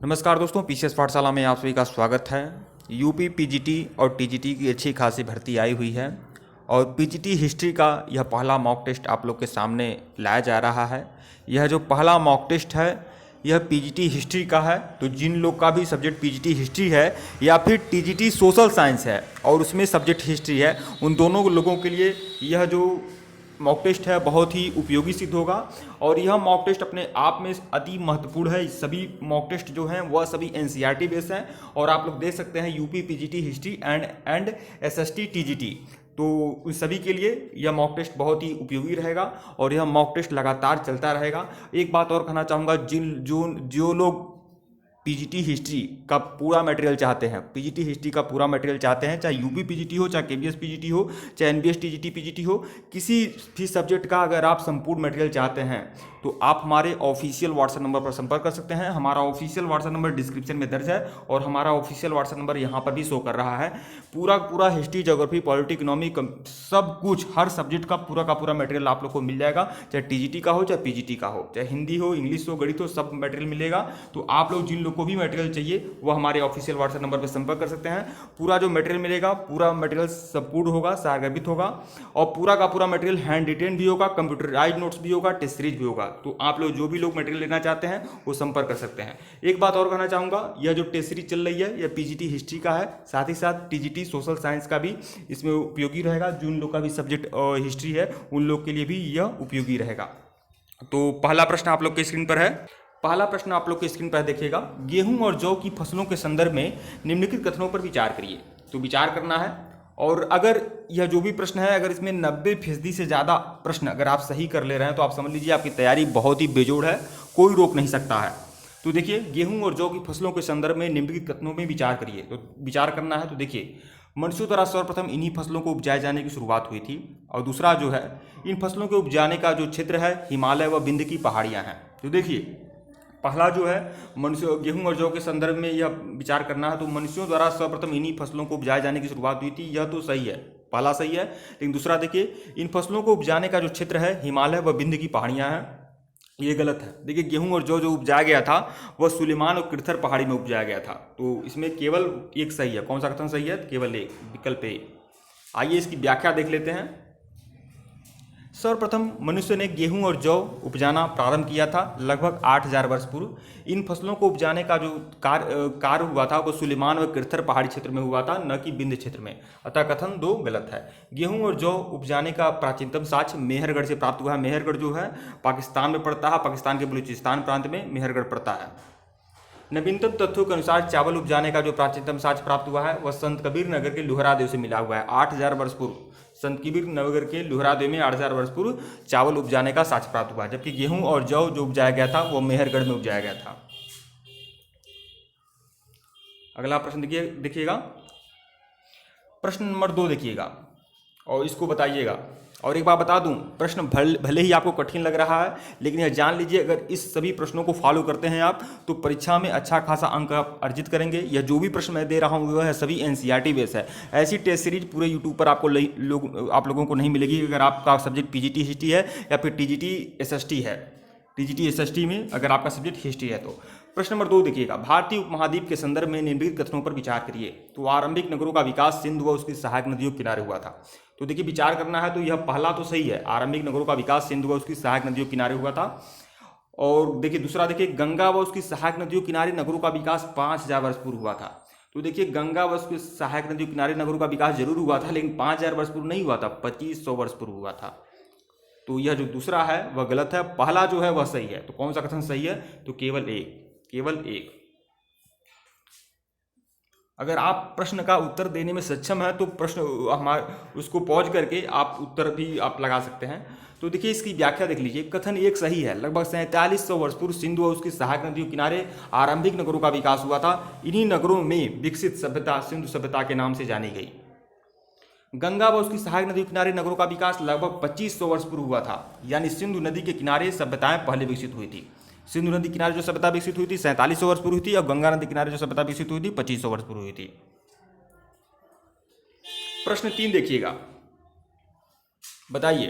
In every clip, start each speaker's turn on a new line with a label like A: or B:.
A: नमस्कार दोस्तों, पीसीएस पाठशाला में आप सभी का स्वागत है। यूपी पीजीटी और टीजीटी की अच्छी खासी भर्ती आई हुई है और पीजीटी हिस्ट्री का यह पहला मॉक टेस्ट आप लोग के सामने लाया जा रहा है। यह जो पहला मॉक टेस्ट है यह पीजीटी हिस्ट्री का है। तो जिन लोग का भी सब्जेक्ट पीजीटी हिस्ट्री है या फिर टीजीटी सोशल साइंस है और उसमें सब्जेक्ट हिस्ट्री है, उन दोनों लोगों के लिए यह जो मॉक टेस्ट है बहुत ही उपयोगी सिद्ध होगा। और यह मॉक टेस्ट अपने आप में अति महत्वपूर्ण है। सभी मॉक टेस्ट जो हैं वह सभी एनसीईआरटी बेस हैं और आप लोग देख सकते हैं UP PGT history and SST TGT. तो उन सभी के लिए यह मॉक टेस्ट बहुत ही उपयोगी रहेगा और यह मॉक टेस्ट लगातार चलता रहेगा। एक बात और कहना चाहूँगा, जो लोग पीजीटी हिस्ट्री का पूरा मटेरियल चाहते हैं, पीजीटी हिस्ट्री का पूरा मटेरियल चाहते हैं, चाहे यूपी पीजीटी हो, चाहे केवीएस पीजीटी हो, चाहे एनबीएस टीजीटी पीजीटी हो, किसी भी सब्जेक्ट का अगर आप संपूर्ण मटेरियल चाहते हैं तो आप हमारे ऑफिशियल व्हाट्सएप नंबर पर संपर्क कर सकते हैं। हमारा ऑफिशियल व्हाट्सएप नंबर डिस्क्रिप्शन में दर्ज है और हमारा ऑफिशियल व्हाट्सएप नंबर यहाँ पर भी शो कर रहा है। पूरा हिस्ट्री, ज्योग्राफी, पॉलिटी, इकोनॉमी, सब कुछ, हर सब्जेक्ट का पूरा मटेरियल आप लोग को मिल जाएगा। चाहे टीजीटी का हो, चाहे पीजीटी का हो, चाहे हिंदी हो, इंग्लिश हो, गणित हो, सब मटेरियल मिलेगा। तो आप लोग जिन लोग को भी मटेरियल चाहिए वो हमारे ऑफिशियल व्हाट्सएप नंबर पर संपर्क कर सकते हैं। पूरा जो मटेरियल मिलेगा, पूरा मटेरियल संपूर्ण होगा, सारगर्भित होगा और पूरा का पूरा मटेरियल हैंड रिटेन भी होगा, कंप्यूटराइज नोट्स भी होगा, टेस्ट सीरीज भी होगा। तो आप लोग जो भी लोग मटेरियल लेना चाहते हैं वो संपर्क कर सकते हैं। एक बात और कहना चाहूँगा, यह जो टेस्ट सीरीज चल रही है यह पीजीटी हिस्ट्री का है, साथ ही साथ टीजीटी सोशल साइंस का भी इसमें उपयोगी रहेगा। जिन लोग का भी सब्जेक्ट हिस्ट्री है उन लोग के लिए भी यह उपयोगी रहेगा। तो पहला प्रश्न आप लोग के स्क्रीन पर है। पहला प्रश्न आप लोग के स्क्रीन पर देखिएगा, गेहूं और जौ की फसलों के संदर्भ में निम्नलिखित कथनों पर विचार करिए। तो विचार करना है और अगर यह जो भी प्रश्न है, अगर इसमें 90% से ज़्यादा प्रश्न अगर आप सही कर ले रहे हैं तो आप समझ लीजिए आपकी तैयारी बहुत ही बेजोड़ है, कोई रोक नहीं सकता है। तो देखिए, गेहूं और जौ की फसलों के संदर्भ में निम्नलिखित कथनों में विचार करिए। तो विचार करना है तो देखिए, मनुष्यों द्वारा सर्वप्रथम इन्हीं फसलों को उपजाए जाने की शुरुआत हुई थी और दूसरा जो है, इन फसलों के उपजाने का जो क्षेत्र है हिमालय व विंध्य की पहाड़ियाँ हैं। तो देखिए, पहला जो है मनुष्य, गेहूं और जौ के संदर्भ में यह विचार करना है तो मनुष्यों द्वारा सर्वप्रथम इन्हीं फसलों को उपजाए जाने की शुरुआत हुई थी, यह तो सही है, पहला सही है। लेकिन दूसरा देखिए, इन फसलों को उपजाने का जो क्षेत्र है हिमालय व विंध्य की पहाड़ियाँ हैं, ये गलत है। देखिए, गेहूं और जौ जो उपजाया गया था वह सुलेमान और किरथर पहाड़ी में उपजाया गया था। तो इसमें केवल एक सही है। कौन सा कथन सही है? केवल एक, विकल्प ए। आइए इसकी व्याख्या देख लेते हैं। सर्वप्रथम मनुष्य ने गेहूं और जौ उपजाना प्रारंभ किया था लगभग 8000 वर्ष पूर्व। इन फसलों को उपजाने का जो कार्य हुआ था वो सुलेमान व किरथर पहाड़ी क्षेत्र में हुआ था, न कि विंध्य क्षेत्र में। अतः कथन 2 गलत है। गेहूं और जौ उपजाने का प्राचीनतम साक्ष्य मेहरगढ़ से प्राप्त हुआ है। मेहरगढ़ जो है पाकिस्तान में पड़ता है, पाकिस्तान के बलूचिस्तान प्रांत में मेहरगढ़ पड़ता है। नवीनतम तथ्यों के अनुसार चावल उपजाने का जो प्राचीनतम साक्ष्य प्राप्त हुआ है वह संत कबीर नगर के लुहरादेव से मिला हुआ है 8000 वर्ष पूर्व। संत कबीर नगर के लुहरादेव में 8000 वर्ष पूर्व चावल उपजाने का साक्ष्य प्राप्त हुआ है, जबकि गेहूं और जौ जो उपजाया गया था वो मेहरगढ़ में उपजाया गया था। अगला प्रश्न देखिएगा, प्रश्न नंबर 2 देखिएगा और इसको बताइएगा। और एक बात बता दूं, प्रश्न भले ही आपको कठिन लग रहा है, लेकिन यह जान लीजिए अगर इस सभी प्रश्नों को फॉलो करते हैं आप तो परीक्षा में अच्छा खासा अंक आप अर्जित करेंगे। यह जो भी प्रश्न मैं दे रहा हूं वह सभी एनसीईआरटी बेस है। ऐसी टेस्ट सीरीज पूरे यूट्यूब पर आप लोगों को नहीं मिलेगी अगर आपका सब्जेक्ट पीजीटी हिस्ट्री है या फिर टीजीटी एसएसटी है। टीजीटी एसएसटी में अगर आपका सब्जेक्ट हिस्ट्री है तो। प्रश्न नंबर 2 देखिएगा, भारतीय उपमहाद्वीप के संदर्भ में निम्नलिखित कथनों पर विचार करिए। तो आरंभिक नगरों का विकास सिंधु व उसकी सहायक नदियों के किनारे हुआ था। तो देखिए, विचार करना है तो यह पहला तो सही है, आरंभिक नगरों का विकास सिंधु व उसकी सहायक नदियों के किनारे हुआ था। और देखिए दूसरा, देखिए गंगा व उसकी सहायक नदियों के किनारे नगरों का विकास 5000 वर्ष पूर्व हुआ था। तो देखिए, गंगा व उसकी सहायक नदियों के किनारे नगरों का विकास जरूर हुआ था, लेकिन 5000 वर्ष पूर्व नहीं हुआ था, 2500 वर्ष पूर्व हुआ था। तो यह जो दूसरा है वह गलत है, पहला जो है वह सही है। तो कौन सा कथन सही है? तो केवल एक। अगर आप प्रश्न का उत्तर देने में सक्षम है तो प्रश्न उसको पॉज करके आप उत्तर भी आप लगा सकते हैं। तो देखिए, इसकी व्याख्या देख लीजिए। कथन 1 सही है। लगभग 4700 वर्ष पूर्व सिंधु और उसकी सहायक नदियों के किनारे आरंभिक नगरों का विकास हुआ था। इन्हीं नगरों में विकसित सभ्यता सिंधु सभ्यता के नाम से जानी गई। गंगा व उसकी सहायक नदी के किनारे नगरों का विकास लगभग 2500 वर्ष पूर्व हुआ था, यानी सिंधु नदी के किनारे सभ्यताएं पहले विकसित हुई थी। सिंधु नदी किनारे जो सभ्यता विकसित हुई थी 4700 वर्ष पूर्व हुई थी और गंगा नदी किनारे जो सभ्यता विकसित हुई थी 2500 वर्ष पूर्व हुई थी। प्रश्न 3 देखिएगा, बताइए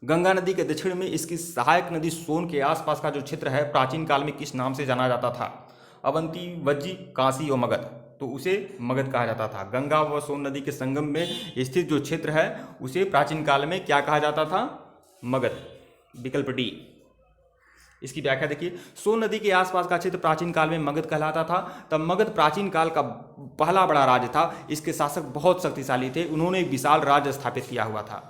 A: गंगा नदी के दक्षिण में इसकी सहायक नदी सोन के आसपास का जो क्षेत्र है प्राचीन काल में किस नाम से जाना जाता था? अवंती, वज्जी, काशी और मगध, तो उसे मगध कहा जाता था। गंगा व सोन नदी के संगम में स्थित जो क्षेत्र है उसे प्राचीन काल में क्या कहा जाता था? मगध। विकल्प डी। इसकी व्याख्या देखिए, सोन नदी के आसपास का क्षेत्र प्राचीन काल में मगध कहलाता था। तब मगध प्राचीन काल का पहला बड़ा राज्य था। इसके शासक बहुत शक्तिशाली थे, उन्होंने एक विशाल राज्य स्थापित किया हुआ था।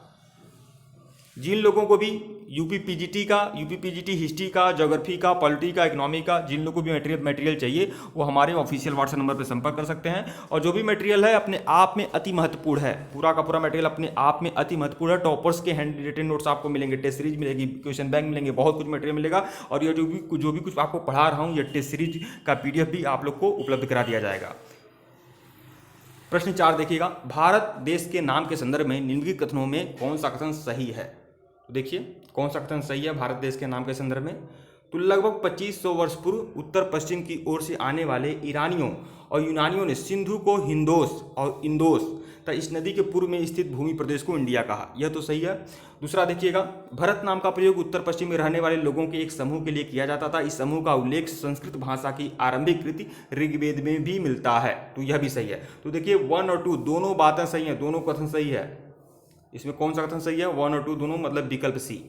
A: जिन लोगों को भी यूपी पीजीटी हिस्ट्री का, ज्योग्राफी का, पॉलिटी का, इकोनॉमी का, जिन लोगों को भी मटेरियल चाहिए वो हमारे ऑफिशियल व्हाट्सएप नंबर पर संपर्क कर सकते हैं। और जो भी मटेरियल है अपने आप में अति महत्वपूर्ण है, पूरा का पूरा मटेरियल अपने आप में अति महत्वपूर्ण है। टॉपर्स के हैंड रिटन नोट्स आपको मिलेंगे, टेस्ट सीरीज मिलेगी, क्वेश्चन बैंक मिलेंगे, बहुत कुछ मटेरियल मिलेगा। और ये जो भी कुछ आपको पढ़ा रहा हूँ, ये टेस्ट सीरीज का PDF भी आप लोग को उपलब्ध करा दिया जाएगा। प्रश्न 4 देखिएगा, भारत देश के नाम के संदर्भ में निम्नलिखित कथनों में कौन सा कथन सही है? तो देखिए कौन सा कथन सही है भारत देश के नाम के संदर्भ में। तो लगभग 2500 वर्ष पूर्व उत्तर पश्चिम की ओर से आने वाले ईरानियों और यूनानियों ने सिंधु को हिंदोस और इंदोस तथा इस नदी के पूर्व में स्थित भूमि प्रदेश को इंडिया कहा। यह तो सही है। दूसरा देखिएगा, भरत नाम का प्रयोग उत्तर पश्चिम में रहने वाले लोगों के एक समूह के लिए किया जाता था। इस समूह का उल्लेख संस्कृत भाषा की आरंभिक कृति ऋग्वेद में भी मिलता है, तो यह भी सही है। तो देखिए 1 और 2 दोनों बातें सही हैं, दोनों कथन सही है। इसमें कौन सा कथन सही है? 1 और 2 दोनों, मतलब विकल्प सी।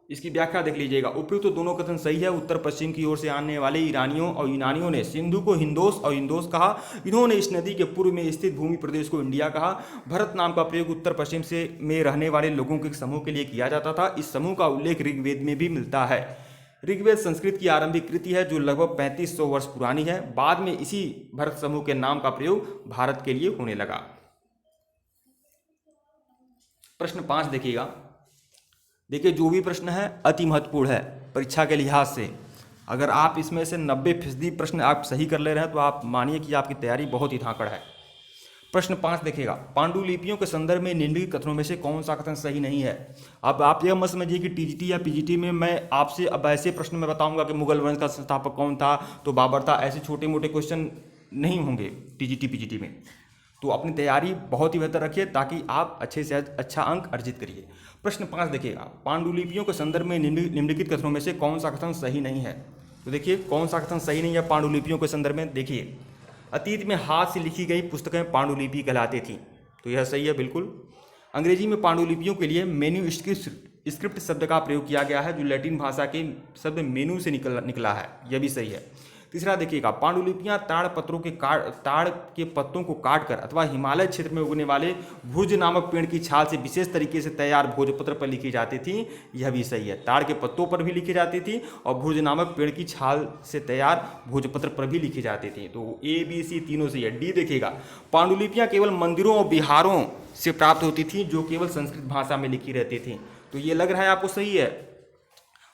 A: इसकी व्याख्या देख लीजिएगा, उपयुक्त तो दोनों कथन सही है। उत्तर पश्चिम की ओर से आने वाले ईरानियों और यूनानियों ने सिंधु को हिंदोस और इंदोस कहा। इन्होंने इस नदी के पूर्व में स्थित भूमि प्रदेश को इंडिया कहा। भरत नाम का प्रयोग उत्तर पश्चिम से में रहने वाले लोगों के एक समूह के लिए किया जाता था। इस समूह का उल्लेख ऋग्वेद में भी मिलता है। ऋग्वेद संस्कृत की आरंभिक कृति है जो लगभग 3500 वर्ष पुरानी है। बाद में इसी भरत समूह के नाम का प्रयोग भारत के लिए होने लगा। प्रश्न 5 देखिएगा, देखिए जो भी प्रश्न है अति महत्वपूर्ण है परीक्षा के लिहाज से। अगर आप इसमें से 90% प्रश्न आप सही कर ले रहे हैं तो आप मानिए कि आपकी तैयारी बहुत ही धाकड़ है। प्रश्न 5 देखिएगा, पांडुलिपियों के संदर्भ में निम्नलिखित कथनों में से कौन सा कथन सही नहीं है? अब आप यह मत समझिए कि टीजीटी या पीजीटी में मैं आपसे अब ऐसे प्रश्न में बताऊंगा कि मुगल वंश का संस्थापक कौन था, तो बाबर था। ऐसे छोटे मोटे क्वेश्चन नहीं होंगे टीजीटी पीजीटी में। तो अपनी तैयारी बहुत ही बेहतर रखिए ताकि आप अच्छे से अच्छा अंक अर्जित करिए। प्रश्न 5 देखिएगा, पांडुलिपियों के संदर्भ में निम्नलिखित कथनों में से कौन सा कथन सही नहीं है? तो देखिए कौन सा कथन सही नहीं है पांडुलिपियों के संदर्भ में। देखिए, अतीत में हाथ से लिखी गई पुस्तकें पांडुलिपि कहलाती थी, तो यह सही है बिल्कुल। अंग्रेजी में पांडुलिपियों के लिए मेन्यू स्क्रिप्ट शब्द का प्रयोग किया गया है जो लैटिन भाषा के शब्द मेनू से निकला है, यह भी सही है। तीसरा देखिएगा, पांडुलिपियां ताड़ के पत्तों को काटकर अथवा हिमालय क्षेत्र में उगने वाले भुज नामक पेड़ की छाल से विशेष तरीके से तैयार भोजपत्र पर लिखी जाती थी, यह भी सही है। ताड़ के पत्तों पर भी लिखी जाती थी और भुज नामक पेड़ की छाल से तैयार भोजपत्र पर भी लिखी जाती थी। तो ABC तीनों से है। डी देखिएगा, पांडुलिपियां केवल मंदिरों और बिहारों से प्राप्त होती थी जो केवल संस्कृत भाषा में लिखी रहती थी, तो ये लग रहा है आपको सही है।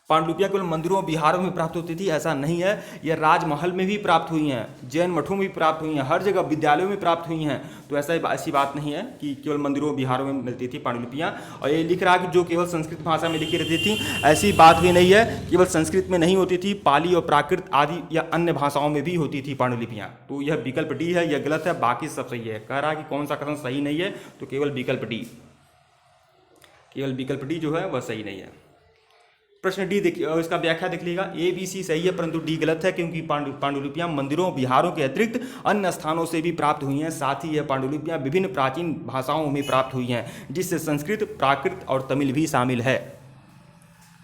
A: पांडुलिपियां केवल मंदिरों और बिहारों में प्राप्त होती थी, ऐसा नहीं है। यह राजमहल में भी प्राप्त हुई हैं, जैन मठों में भी प्राप्त हुई हैं, हर जगह विद्यालयों में प्राप्त हुई हैं। तो ऐसी बात नहीं है कि केवल मंदिरों और बिहारों में मिलती थी पांडुलिपियां। और ये लिख रहा है कि जो केवल संस्कृत भाषा में लिखी रहती थी, ऐसी बात भी नहीं है। केवल संस्कृत में नहीं होती थी, पाली और प्राकृत आदि या अन्य भाषाओं में भी होती थी पांडुलिपियां। तो यह विकल्प डी है, यह गलत है, बाकी सब सही है। कह रहा है कि कौन सा कथन सही नहीं है, तो केवल विकल्प डी जो है वह सही नहीं है। प्रश्न डी देखिए, इसका व्याख्या देख लीजिएगा, ABC सही है परंतु डी गलत है क्योंकि पांडुलिपियां मंदिरों बिहारों के अतिरिक्त अन्य स्थानों से भी प्राप्त हुई हैं। साथ ही यह पांडुलिपियां विभिन्न प्राचीन भाषाओं में प्राप्त हुई हैं जिससे संस्कृत, प्राकृत और तमिल भी शामिल है।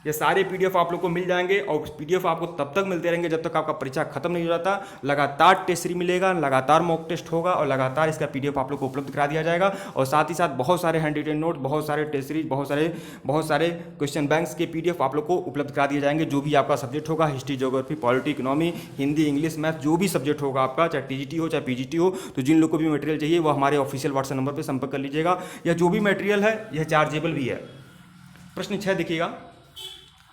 A: ये सारे PDF आप लोग को मिल जाएंगे और PDF आपको तब तक मिलते रहेंगे जब तक आपका परीक्षा खत्म नहीं हो जाता। लगातार टेस्ट सीरीज मिलेगा, लगातार मॉक टेस्ट होगा और लगातार इसका PDF आप लोग को उपलब्ध करा दिया जाएगा। और साथ ही साथ बहुत सारे हैंड रिटन नोट, बहुत सारे टेस्ट सीरीज, बहुत सारे क्वेश्चन बैंक्स के PDF आप लोग को उपलब्ध करा दिए जाएंगे। जो भी आपका सब्जेक्ट होगा, history, geography, polity, economy, Hindi, English, math, जो भी सब्जेक्ट होगा आपका, चाहे TGT हो चाहे PGT हो, तो जिन लोग को भी मटेरियल चाहिए वो हमारे ऑफिशियल व्हाट्सएप नंबर पर संपर्क कर लीजिएगा। यह जो भी मटेरियल है यह चार्जेबल भी है। प्रश्न 6 देखिएगा,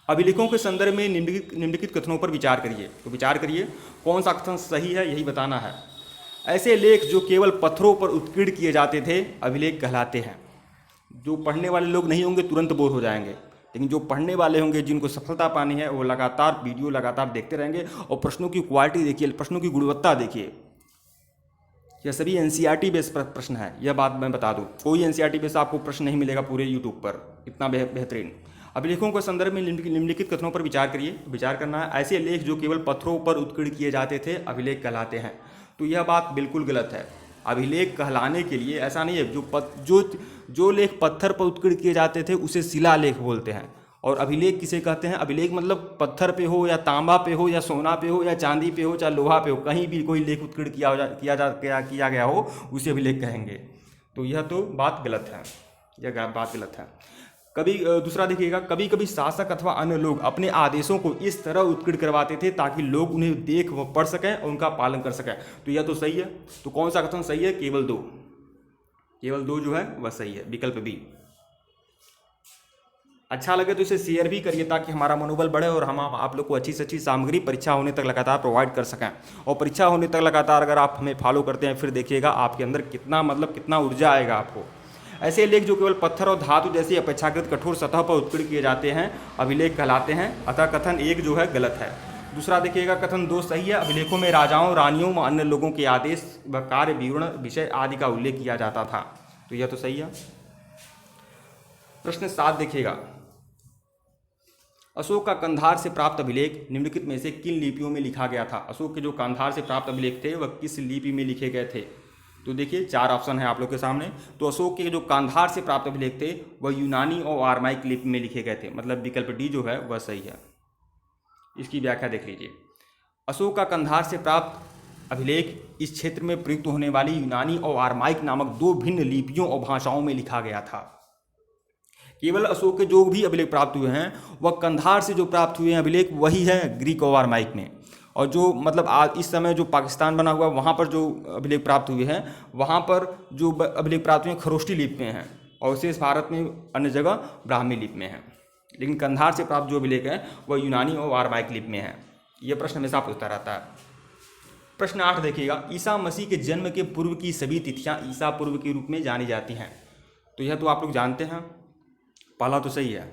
A: अभिलेखों के संदर्भ में निम्नलिखित कथनों पर विचार करिए। तो विचार करिए कौन सा कथन सही है, यही बताना है। ऐसे लेख जो केवल पत्थरों पर उत्कीर्ण किए जाते थे अभिलेख कहलाते हैं। जो पढ़ने वाले लोग नहीं होंगे तुरंत बोर हो जाएंगे, लेकिन जो पढ़ने वाले होंगे, जिनको सफलता पानी है, वो लगातार वीडियो लगातार देखते रहेंगे और प्रश्नों की क्वालिटी देखिए, प्रश्नों की गुणवत्ता देखिए। यह सभी NCERT बेस पर प्रश्न है, यह बात मैं बता दूं। कोई NCERT बेस आपको प्रश्न नहीं मिलेगा पूरे यूट्यूब पर इतना बेहतरीन। अभिलेखों के संदर्भ में निम्नलिखित कथनों पर विचार करिए। विचार करना है, ऐसे लेख जो केवल पत्थरों पर उत्कीर्ण किए जाते थे अभिलेख कहलाते हैं। तो यह बात बिल्कुल गलत है। अभिलेख कहलाने के लिए ऐसा नहीं है, जो लेख पत्थर पर उत्कीर्ण किए जाते थे उसे शिलालेख बोलते हैं। और अभिलेख किसे कहते हैं? अभिलेख मतलब पत्थर पे हो या तांबा पे हो या सोना पे हो या चांदी पे हो चाहे लोहा पे हो, कहीं भी कोई लेख उत्कीर्ण किया गया हो उसे अभिलेख कहेंगे। तो यह तो बात गलत है, यह बात गलत है। दूसरा देखिएगा, कभी कभी शासक अथवा अन्य लोग अपने आदेशों को इस तरह उत्कीर्ण करवाते थे ताकि लोग उन्हें देख व पढ़ सकें और उनका पालन कर सकें। तो यह तो सही है। तो कौन सा कथन सही है? केवल दो जो है वह सही है, विकल्प बी। अच्छा लगे तो इसे शेयर भी करिए ताकि हमारा मनोबल बढ़े और हम आप लोग को अच्छी से अच्छी सामग्री परीक्षा होने तक लगातार प्रोवाइड कर सकें। और परीक्षा होने तक लगातार अगर आप हमें फॉलो करते हैं, फिर देखिएगा आपके अंदर कितना ऊर्जा आएगा आपको। ऐसे लेख जो केवल पत्थर और धातु जैसी अपेक्षाकृत कठोर सतह पर उत्कीर्ण किए जाते हैं अभिलेख कहलाते हैं। अतः कथन 1 जो है गलत है। दूसरा देखिएगा, कथन 2 सही है। अभिलेखों में राजाओं, रानियों व अन्य लोगों के आदेश व कार्य, विवरण, विषय आदि का उल्लेख किया जाता था। तो यह तो सही है। प्रश्न 7 देखिएगा, अशोक का कंधार से प्राप्त अभिलेख निम्नलिखित में से किन लिपियों में लिखा गया था? अशोक के जो कंधार से प्राप्त अभिलेख थे वह किस लिपि में लिखे गए थे? तो देखिए 4 ऑप्शन है आप लोग के सामने। तो अशोक के जो कंधार से प्राप्त अभिलेख थे वह यूनानी और आरमाइक लिपि में लिखे गए थे, मतलब विकल्प डी जो है वह सही है। इसकी व्याख्या देख लीजिए। अशोक का कंधार से प्राप्त अभिलेख इस क्षेत्र में प्रयुक्त होने वाली यूनानी और आरमाइक नामक 2 भिन्न लिपियों और भाषाओं में लिखा गया था। केवल अशोक के जो भी अभिलेख प्राप्त हुए हैं वह कंधार से जो प्राप्त हुए हैं अभिलेख वही है ग्रीक और आरमाइक में। और जो मतलब इस समय जो पाकिस्तान बना हुआ वहाँ पर जो अभिलेख प्राप्त हुए हैं वहाँ पर जो अभिलेख प्राप्त हुए हैं खरोष्टी लिपि में हैं और शेष भारत में अन्य जगह ब्राह्मी लिपि में हैं। लेकिन कंधार से प्राप्त जो अभिलेख हैं वह यूनानी और आरमाइक लिपि में हैं। यह प्रश्न हमेशा पूछता रहता है। प्रश्न 8 देखिएगा, ईसा मसीह के जन्म के पूर्व की सभी तिथियाँ ईसा पूर्व के रूप में जानी जाती हैं। तो यह तो आप लोग जानते हैं, पहला तो सही है।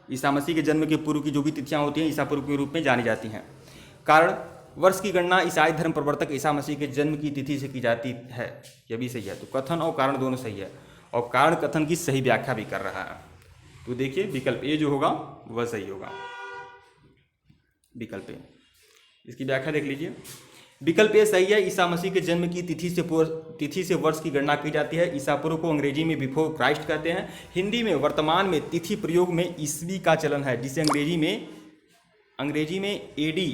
A: ईसा मसीह के जन्म के पूर्व की जो भी तिथियाँ होती हैं ईसा पूर्व के रूप में जानी जाती हैं। कारण वर्ष की गणना ईसाई धर्म प्रवर्तक ईसा मसीह के जन्म की तिथि से की जाती है, यह भी सही है। तो कथन और कारण दोनों सही है और कारण कथन की सही व्याख्या भी कर रहा है। तो देखिए विकल्प ए जो होगा वह सही होगा, विकल्प ए। इसकी व्याख्या देख लीजिए। विकल्प ए सही है। ईसा मसीह के जन्म की तिथि से वर्ष की गणना की जाती है। ईसा पूर्व को अंग्रेजी में बिफोर क्राइस्ट कहते हैं। हिंदी में वर्तमान में तिथि प्रयोग में ईस्वी का चलन है, जिसे अंग्रेजी में एडी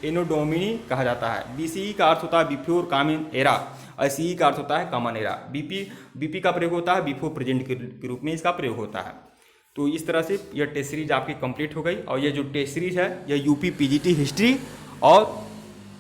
A: एनो डोमिनी कहा जाता है। बीसीई का अर्थ होता है बिफोर कॉमन एरा और सीई का अर्थ होता है कॉमन एरा। बीपी का प्रयोग होता है बिफोर प्रेजेंट के रूप में इसका प्रयोग होता है। तो इस तरह से यह टेस्ट सीरीज आपकी कंप्लीट हो गई। और यह जो टेस्ट सीरीज है यह यूपी पीजीटी हिस्ट्री और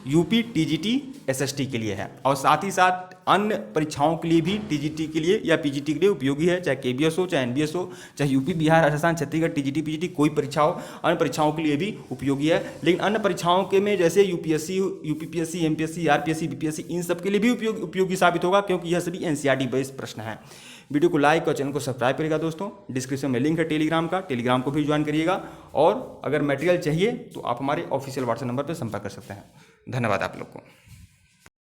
A: यूपी टीजीटी एसएसटी के लिए है और साथ ही साथ अन्य परीक्षाओं के लिए भी टीजीटी के लिए या पीजीटी के लिए उपयोगी है, चाहे केबीएस हो, चाहे एनबीएस हो, चाहे UP, Bihar, Rajasthan, Chhattisgarh, TGT, PGT कोई परीक्षा हो, अन्य परीक्षाओं के लिए भी उपयोगी है। लेकिन अन्य परीक्षाओं के में जैसे UPSC, UPPSC, MPSC, RPSC, BPSC इन सब के लिए भी उपयोगी साबित होगा क्योंकि यह सभी एनसीईआरटी बेस्ड प्रश्न है। वीडियो को लाइक और चैनल को सब्सक्राइब करिएगा दोस्तों। डिस्क्रिप्शन में लिंक है टेलीग्राम का, टेलीग्राम को भी ज्वाइन करिएगा। और अगर मटेरियल चाहिए तो आप हमारे ऑफिशियल व्हाट्सएप नंबर पर संपर्क कर सकते हैं। धन्यवाद आप लोग को।